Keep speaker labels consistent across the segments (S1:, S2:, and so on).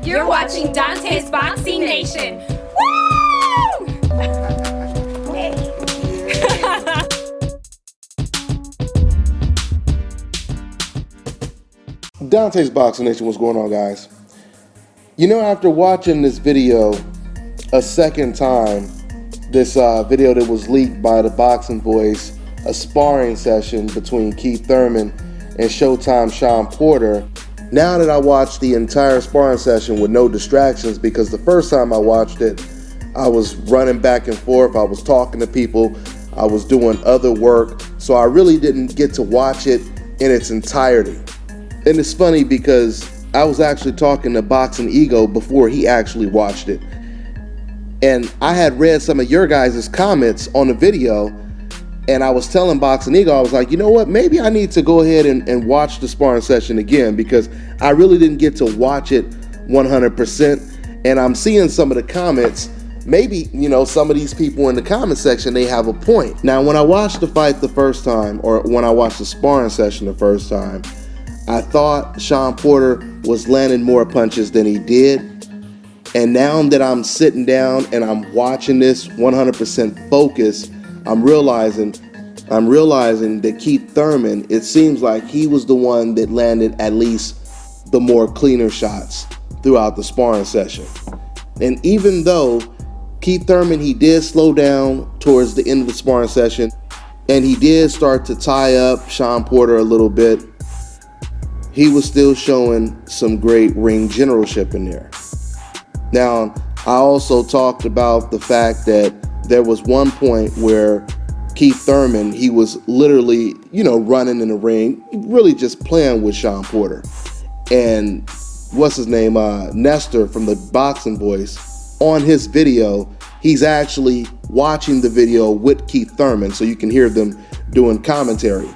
S1: You're watching Dante's Boxing Nation. Woo!
S2: Dante's Boxing Nation, what's going on, guys? You know, after watching this video a second time, this video that was leaked by the Boxing Voice, a sparring session between Keith Thurman and Showtime Shawn Porter, now that I watched the entire sparring session with no distractions, because the first time I watched it, I was running back and forth, I was talking to people, I was doing other work, so I really didn't get to watch it in its entirety. And it's funny because I was actually talking to Boxing Ego before he actually watched it. And I had read some of your guys' comments on the video, and I was telling Boxing Ego, I was like, you know what, maybe I need to go ahead and watch the sparring session again, because I really didn't get to watch it 100%. And I'm seeing some of the comments, maybe, you know, some of these people in the comment section, they have a point. Now, when I watched the fight the first time, or when I watched the sparring session the first time, I thought Shawn Porter was landing more punches than he did. And now that I'm sitting down and I'm watching this 100% focused, I'm realizing that Keith Thurman, it seems like he was the one that landed at least the more cleaner shots throughout the sparring session. And even though Keith Thurman, he did slow down towards the end of the sparring session, and he did start to tie up Shawn Porter a little bit, he was still showing some great ring generalship in there. Now, I also talked about the fact that there was one point where Keith Thurman, he was literally, you know, running in the ring, really just playing with Shawn Porter. And what's his name, Nestor from the Boxing Voice, on his video, he's actually watching the video with Keith Thurman, so you can hear them doing commentary.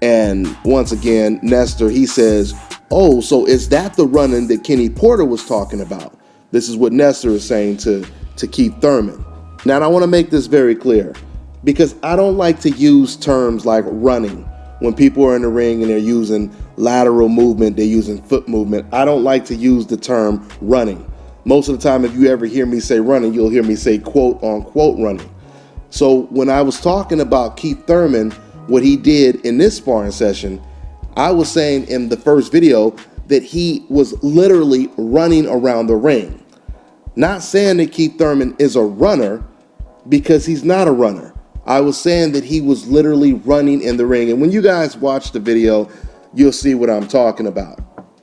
S2: And once again, Nestor, he says, oh, so is that the running that Kenny Porter was talking about? This is what Nestor is saying to Keith Thurman. Now, I want to make this very clear, because I don't like to use terms like running when people are in the ring and they're using lateral movement, they're using foot movement. I don't like to use the term running. Most of the time, if you ever hear me say running, you'll hear me say quote unquote running. So when I was talking about Keith Thurman, what he did in this sparring session, I was saying in the first video that he was literally running around the ring. Not saying that Keith Thurman is a runner, because he's not a runner. I was saying that he was literally running in the ring. And when you guys watch the video, you'll see what I'm talking about.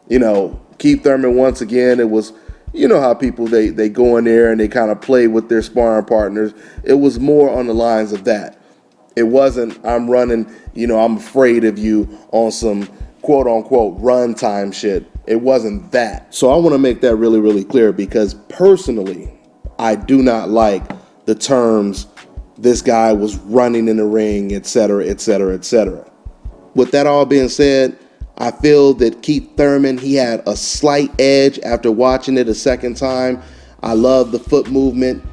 S2: You know, Keith Thurman, once again, it was, you know how people, they go in there and they kind of play with their sparring partners. It was more on the lines of that. It wasn't, I'm running, you know, I'm afraid of you on some quote unquote run time shit. It wasn't that. So I want to make that really, really clear, because personally, I do not like the terms, this guy was running in the ring, etc., etc., etc. With that all being said, I feel that Keith Thurman, he had a slight edge after watching it a second time. I love the foot movement.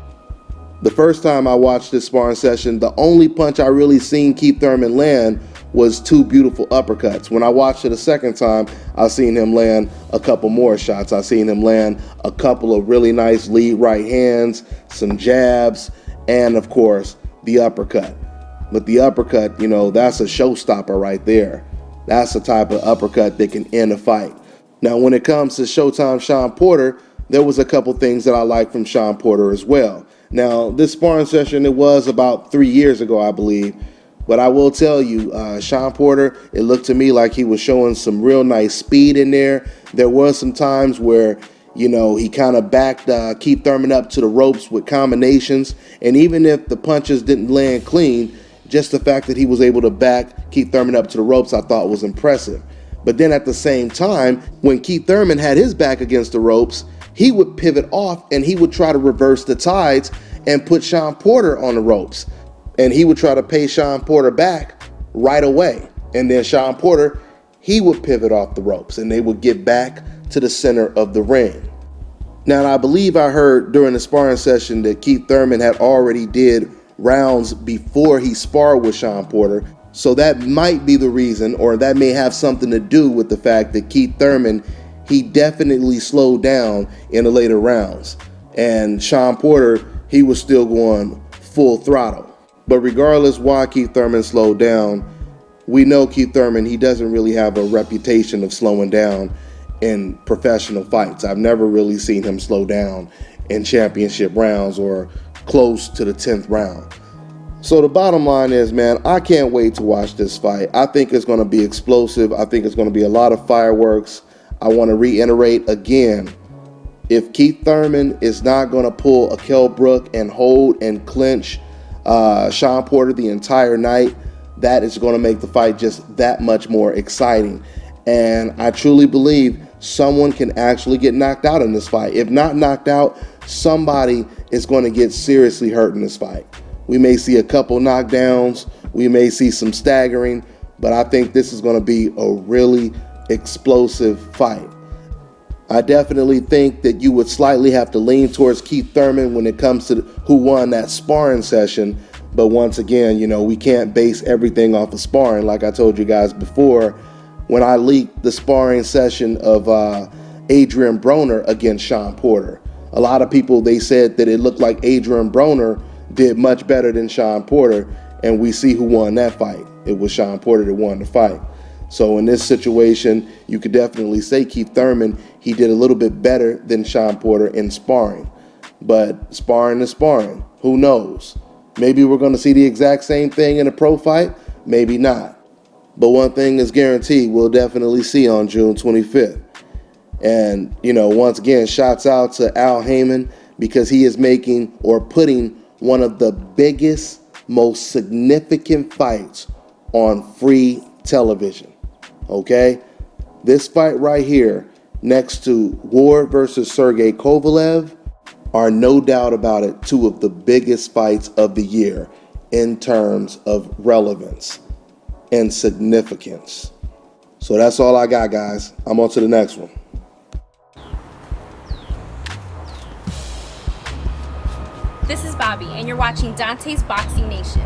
S2: The first time I watched this sparring session, the only punch I really seen Keith Thurman land was two beautiful uppercuts. When I watched it a second time, I seen him land a couple more shots. I seen him land a couple of really nice lead right hands, some jabs, and of course, the uppercut. But the uppercut, you know, that's a showstopper right there. That's the type of uppercut that can end a fight. Now, when it comes to Showtime Shawn Porter, there was a couple things that I like from Shawn Porter as well. Now, this sparring session, it was about 3 years ago, I believe. But I will tell you, Shawn Porter, it looked to me like he was showing some real nice speed in there. There was some times where, you know, he kind of backed Keith Thurman up to the ropes with combinations. And even if the punches didn't land clean, just the fact that he was able to back Keith Thurman up to the ropes, I thought was impressive. But then at the same time, when Keith Thurman had his back against the ropes, he would pivot off and he would try to reverse the tides and put Shawn Porter on the ropes. And he would try to pay Shawn Porter back right away. And then Shawn Porter, he would pivot off the ropes and they would get back to the center of the ring. Now, I believe I heard during the sparring session that Keith Thurman had already did rounds before he sparred with Shawn Porter. So that might be the reason, or that may have something to do with the fact that Keith Thurman, he definitely slowed down in the later rounds. And Shawn Porter, he was still going full throttle. But regardless why Keith Thurman slowed down, we know Keith Thurman, he doesn't really have a reputation of slowing down in professional fights. I've never really seen him slow down in championship rounds or close to the 10th round. So the bottom line is, man, I can't wait to watch this fight. I think it's going to be explosive. I think it's going to be a lot of fireworks. I want to reiterate again, if Keith Thurman is not going to pull a Kell Brook and hold and clinch Shawn Porter the entire night, that is going to make the fight just that much more exciting. And I truly believe someone can actually get knocked out in this fight. If not knocked out, somebody is going to get seriously hurt in this fight. We may see a couple knockdowns, we may see some staggering, but I think this is going to be a really explosive fight. I definitely think that you would slightly have to lean towards Keith Thurman when it comes to who won that sparring session. But once again, you know, we can't base everything off of sparring. Like I told you guys before, when I leaked the sparring session of Adrian Broner against Shawn Porter, a lot of people, they said that it looked like Adrian Broner did much better than Shawn Porter, and we see who won that fight. It was Shawn Porter that won the fight. So in this situation, you could definitely say Keith Thurman, he did a little bit better than Shawn Porter in sparring. But sparring is sparring. Who knows? Maybe we're going to see the exact same thing in a pro fight. Maybe not. But one thing is guaranteed, we'll definitely see on June 25th. And, you know, once again, shouts out to Al Heyman because he is making or putting one of the biggest, most significant fights on free television. Okay? This fight right here, next to Ward versus Sergey Kovalev, are no doubt about it two of the biggest fights of the year in terms of relevance and significance. So that's all I got, guys. I'm on to the next one.
S1: This is Bobby, and you're watching Dante's Boxing Nation.